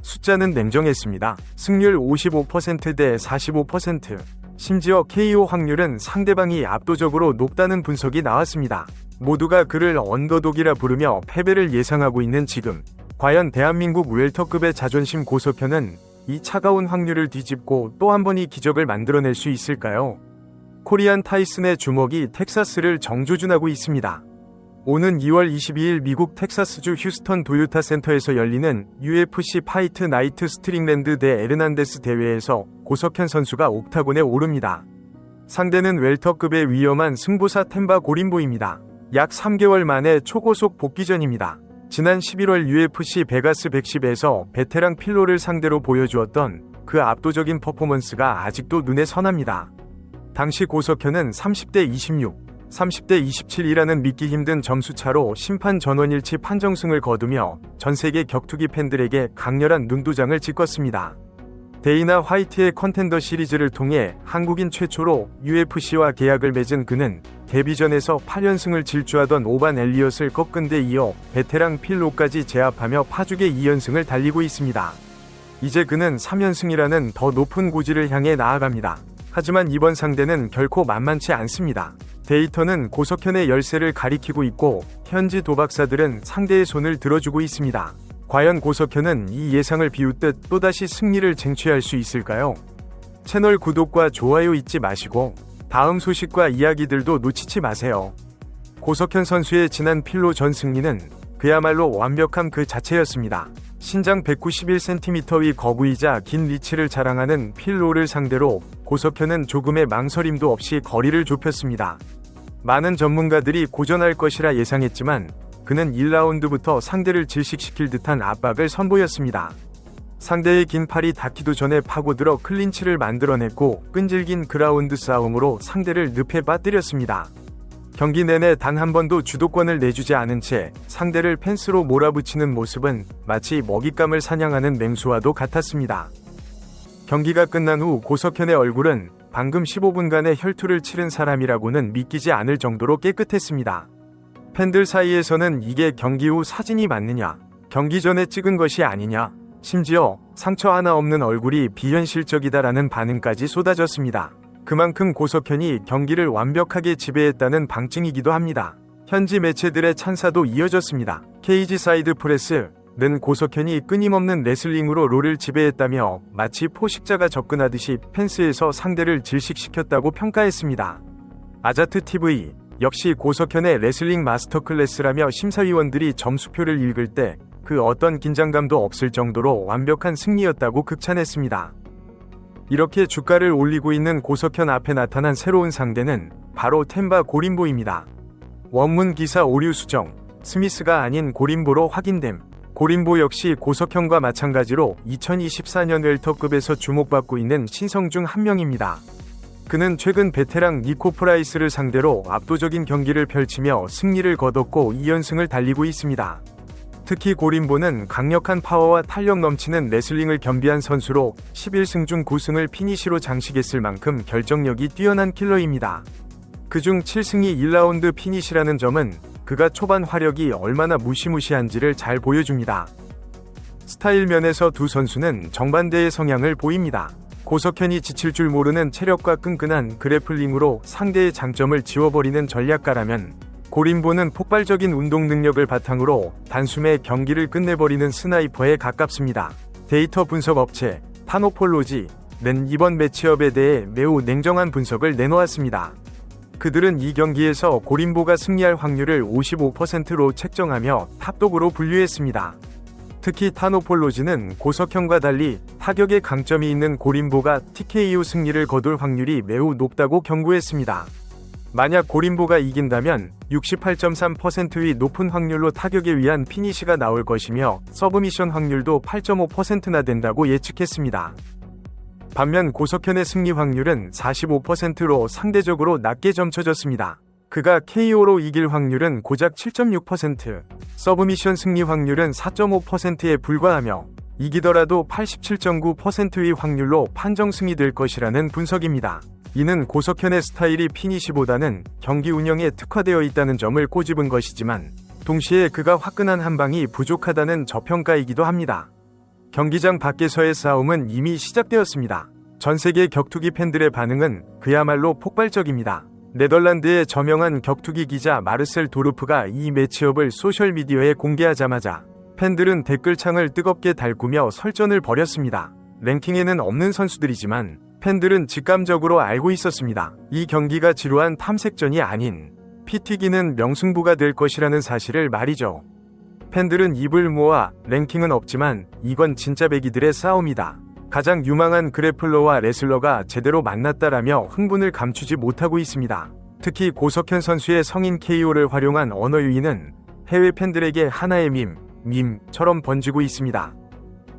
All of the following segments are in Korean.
숫자는 냉정했습니다. 승률 55%대 45%. 심지어 KO 확률은 상대방이 압도적으로 높다는 분석이 나왔습니다. 모두가 그를 언더독이라 부르며 패배를 예상하고 있는 지금, 과연 대한민국 웰터급의 자존심 고석현은 이 차가운 확률을 뒤집고 또 한 번 이 기적을 만들어낼 수 있을까요? 코리안 타이슨의 주먹이 텍사스를 정조준하고 있습니다. 오는 2월 22일 미국 텍사스주 휴스턴 도요타 센터에서 열리는 UFC 파이트 나이트 스트링랜드 대 에르난데스 대회에서 고석현 선수가 옥타곤에 오릅니다. 상대는 웰터급의 위험한 승부사 템바 고림보입니다. 약 3개월 만에 초고속 복귀전입니다. 지난 11월 UFC 베가스 110에서 베테랑 필로를 상대로 보여주었던 그 압도적인 퍼포먼스가 아직도 눈에 선합니다. 당시 고석현은 30대 26, 30대 27이라는 믿기 힘든 점수차로 심판 전원일치 판정승을 거두며 전세계 격투기 팬들에게 강렬한 눈도장을 찍었습니다. 데이나 화이트의 컨텐더 시리즈를 통해 한국인 최초로 UFC와 계약을 맺은 그는 데뷔전에서 8연승을 질주하던 오반 엘리엇을 꺾은 데 이어 베테랑 필로까지 제압하며 파죽의 2연승을 달리고 있습니다. 이제 그는 3연승이라는 더 높은 고지를 향해 나아갑니다. 하지만 이번 상대는 결코 만만치 않습니다. 데이터는 고석현의 열세를 가리키고 있고 현지 도박사들은 상대의 손을 들어주고 있습니다. 과연 고석현은 이 예상을 비웃듯 또다시 승리를 쟁취할 수 있을까요? 채널 구독과 좋아요 잊지 마시고 다음 소식과 이야기들도 놓치지 마세요. 고석현 선수의 지난 필로 전 승리는 그야말로 완벽함 그 자체였습니다. 신장 191cm의 거구이자 긴 리치를 자랑하는 필로를 상대로 고석현은 조금의 망설임도 없이 거리를 좁혔습니다. 많은 전문가들이 고전할 것이라 예상했지만 그는 1라운드부터 상대를 질식시킬 듯한 압박을 선보였습니다. 상대의 긴 팔이 닿기도 전에 파고들어 클린치를 만들어냈고 끈질긴 그라운드 싸움으로 상대를 늪에 빠뜨렸습니다. 경기 내내 단 한 번도 주도권을 내주지 않은 채 상대를 펜스로 몰아붙이는 모습은 마치 먹잇감을 사냥하는 맹수와도 같았습니다. 경기가 끝난 후 고석현의 얼굴은 방금 15분간의 혈투를 치른 사람이라고는 믿기지 않을 정도로 깨끗했습니다. 팬들 사이에서는 이게 경기 후 사진이 맞느냐, 경기 전에 찍은 것이 아니냐, 심지어 상처 하나 없는 얼굴이 비현실적이다라는 반응까지 쏟아졌습니다. 그만큼 고석현이 경기를 완벽하게 지배했다는 방증이기도 합니다. 현지 매체들의 찬사도 이어졌습니다. 케이지 사이드 프레스는 고석현이 끊임없는 레슬링으로 롤을 지배했다며 마치 포식자가 접근하듯이 펜스에서 상대를 질식시켰다고 평가했습니다. 아자트TV 역시 고석현의 레슬링 마스터클래스라며 심사위원들이 점수표를 읽을 때 그 어떤 긴장감도 없을 정도로 완벽한 승리였다고 극찬했습니다. 이렇게 주가를 올리고 있는 고석현 앞에 나타난 새로운 상대는 바로 템바 고림보입니다. 원문 기사 오류 수정, 스미스가 아닌 고림보로 확인됨. 고림보 역시 고석현과 마찬가지로 2024년 웰터급에서 주목받고 있는 신성 중 한 명입니다. 그는 최근 베테랑 니코 프라이스를 상대로 압도적인 경기를 펼치며 승리를 거뒀고 2연승을 달리고 있습니다. 특히 고림보는 강력한 파워와 탄력 넘치는 레슬링을 겸비한 선수로 11승 중 9승을 피니시로 장식했을 만큼 결정력이 뛰어난 킬러입니다. 그중 7승이 1라운드 피니시라는 점은 그가 초반 화력이 얼마나 무시무시한지를 잘 보여줍니다. 스타일 면에서 두 선수는 정반대의 성향을 보입니다. 고석현이 지칠 줄 모르는 체력과 끈끈한 그래플링으로 상대의 장점을 지워버리는 전략가라면 고림보는 폭발적인 운동 능력을 바탕으로 단숨에 경기를 끝내버리는 스나이퍼에 가깝습니다. 데이터 분석 업체 타노폴로지는 이번 매치업에 대해 매우 냉정한 분석을 내놓았습니다. 그들은 이 경기에서 고림보가 승리할 확률을 55%로 책정하며 탑독으로 분류했습니다. 특히 타노폴로지는 고석현과 달리 타격에 강점이 있는 고림보가 TKO 승리를 거둘 확률이 매우 높다고 경고했습니다. 만약 고림보가 이긴다면 68.3%의 높은 확률로 타격에 의한 피니시가 나올 것이며 서브미션 확률도 8.5%나 된다고 예측했습니다. 반면 고석현의 승리 확률은 45%로 상대적으로 낮게 점쳐졌습니다. 그가 KO로 이길 확률은 고작 7.6%, 서브미션 승리 확률은 4.5%에 불과하며 이기더라도 87.9%의 확률로 판정 승리될 것이라는 분석입니다. 이는 고석현의 스타일이 피니시보다는 경기 운영에 특화되어 있다는 점을 꼬집은 것이지만 동시에 그가 화끈한 한방이 부족하다는 저평가이기도 합니다. 경기장 밖에서의 싸움은 이미 시작되었습니다. 전 세계 격투기 팬들의 반응은 그야말로 폭발적입니다. 네덜란드의 저명한 격투기 기자 마르셀 도르프가 이 매치업을 소셜미디어에 공개하자마자 팬들은 댓글창을 뜨겁게 달구며 설전을 벌였습니다. 랭킹에는 없는 선수들이지만 팬들은 직감적으로 알고 있었습니다. 이 경기가 지루한 탐색전이 아닌 피 튀기는 명승부가 될 것이라는 사실을 말이죠. 팬들은 입을 모아 랭킹은 없지만 이건 진짜 배기들의 싸움이다. 가장 유망한 그래플러와 레슬러가 제대로 만났다라며 흥분을 감추지 못하고 있습니다. 특히 고석현 선수의 성인 KO를 활용한 언어 유희는 해외 팬들에게 하나의 밈처럼 번지고 있습니다.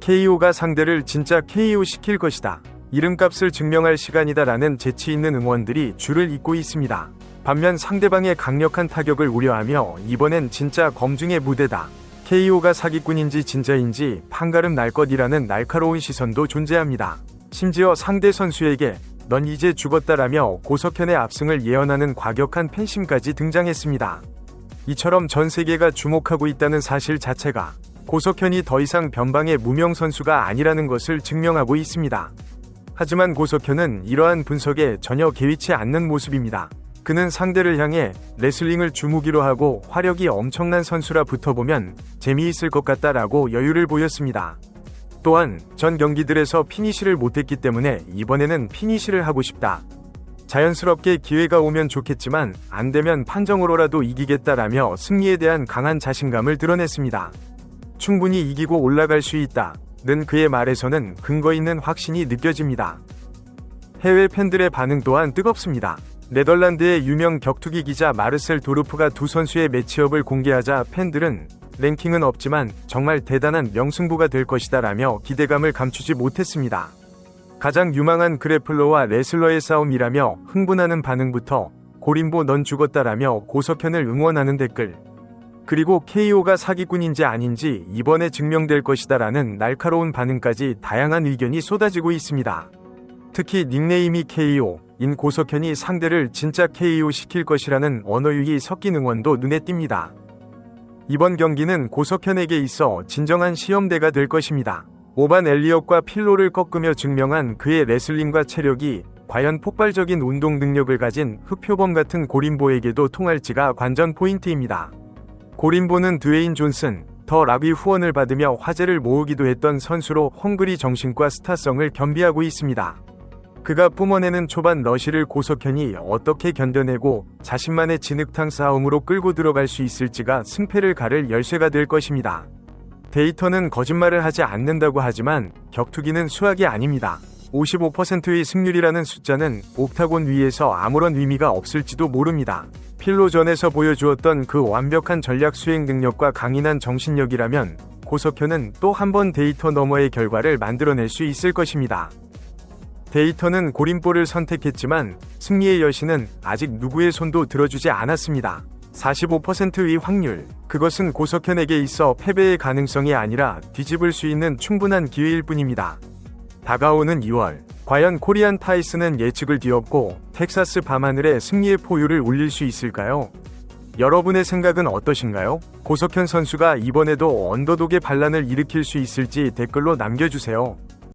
KO가 상대를 진짜 KO 시킬 것이다. 이름값을 증명할 시간이다라는 재치 있는 응원들이 줄을 잇고 있습니다. 반면 상대방의 강력한 타격을 우려하며 이번엔 진짜 검증의 무대다. KO가 사기꾼인지 진짜인지 판가름 날 것이라는 날카로운 시선도 존재합니다. 심지어 상대 선수에게 넌 이제 죽었다라며 고석현의 압승을 예언하는 과격한 팬심까지 등장했습니다. 이처럼 전 세계가 주목하고 있다는 사실 자체가 고석현이 더 이상 변방의 무명 선수가 아니라는 것을 증명하고 있습니다. 하지만 고석현은 이러한 분석에 전혀 개의치 않는 모습입니다. 그는 상대를 향해 레슬링을 주무기로 하고 화력이 엄청난 선수라 붙어보면 재미있을 것 같다라고 여유를 보였습니다. 또한 전 경기들에서 피니시를 못했기 때문에 이번에는 피니시를 하고 싶다. 자연스럽게 기회가 오면 좋겠지만 안되면 판정으로라도 이기겠다라며 승리에 대한 강한 자신감을 드러냈습니다. 충분히 이기고 올라갈 수 있다는 그의 말에서는 근거 있는 확신이 느껴집니다. 해외 팬들의 반응 또한 뜨겁습니다. 네덜란드의 유명 격투기 기자 마르셀 도르프가 두 선수의 매치업을 공개하자 팬들은 랭킹은 없지만 정말 대단한 명승부가 될 것이다라며 기대감을 감추지 못했습니다. 가장 유망한 그래플러와 레슬러의 싸움이라며 흥분하는 반응부터 고림보 넌 죽었다라며 고석현을 응원하는 댓글, 그리고 KO가 사기꾼인지 아닌지 이번에 증명될 것이다라는 날카로운 반응까지 다양한 의견이 쏟아지고 있습니다. 특히 닉네임이 KO인 고석현이 상대를 진짜 KO 시킬 것이라는 언어유희 섞인 응원도 눈에 띕니다. 이번 경기는 고석현에게 있어 진정한 시험대가 될 것입니다. 오반 엘리엇과 필로를 꺾으며 증명한 그의 레슬링과 체력이 과연 폭발적인 운동 능력을 가진 흑표범 같은 고림보에게도 통할지가 관전 포인트입니다. 고림보는 드웨인 존슨, 더 락의 후원을 받으며 화제를 모으기도 했던 선수로 헝그리 정신과 스타성을 겸비하고 있습니다. 그가 뿜어내는 초반 러시를 고석현이 어떻게 견뎌내고 자신만의 진흙탕 싸움으로 끌고 들어갈 수 있을지가 승패를 가를 열쇠가 될 것입니다. 데이터는 거짓말을 하지 않는다고 하지만 격투기는 수학이 아닙니다. 55%의 승률이라는 숫자는 옥타곤 위에서 아무런 의미가 없을지도 모릅니다. 필로전에서 보여주었던 그 완벽한 전략 수행 능력과 강인한 정신력이라면 고석현은 또 한 번 데이터 너머의 결과를 만들어낼 수 있을 것입니다. 데이터는 고림보를 선택했지만 승리의 여신은 아직 누구의 손도 들어주지 않았습니다. 45%의 확률, 그것은 고석현에게 있어 패배의 가능성이 아니라 뒤집을 수 있는 충분한 기회일 뿐입니다. 다가오는 2월, 과연 코리안 타이슨은 예측을 뒤엎고 텍사스 밤하늘에 승리의 포유를 울릴 수 있을까요? 여러분의 생각은 어떠신가요? 고석현 선수가 이번에도 언더독의 반란을 일으킬 수 있을지 댓글로 남겨주세요.